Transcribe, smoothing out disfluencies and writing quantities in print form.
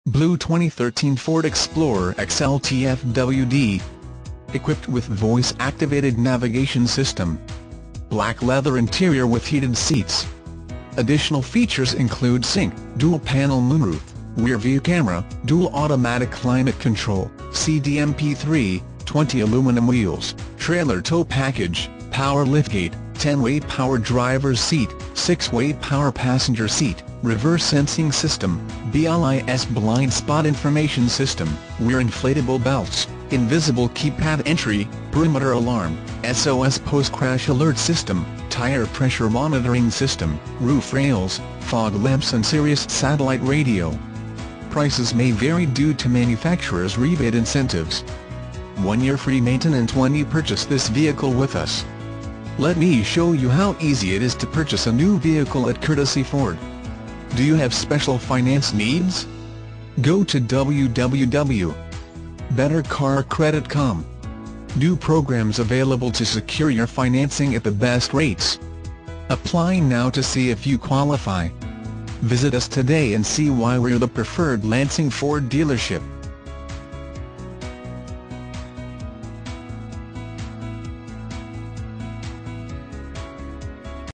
Blue 2013 Ford Explorer XLT FWD. Equipped with voice-activated navigation system. Black leather interior with heated seats. Additional features include sync, dual-panel moonroof, rear-view camera, dual automatic climate control, CD MP3, 20 aluminum wheels, trailer tow package, power liftgate, 10-way power driver's seat, 6-way power passenger seat, reverse sensing system, BLIS blind spot information system, rear inflatable belts, invisible keypad entry, perimeter alarm, SOS post-crash alert system, tire pressure monitoring system, roof rails, fog lamps and Sirius satellite radio. Prices may vary due to manufacturer's rebate incentives. 1 year free maintenance when you purchase this vehicle with us. Let me show you how easy it is to purchase a new vehicle at Courtesy Ford. Do you have special finance needs? Go to www.bettercarcredit.com. New programs available to secure your financing at the best rates. Apply now to see if you qualify. Visit us today and see why we're the preferred Lansing Ford dealership.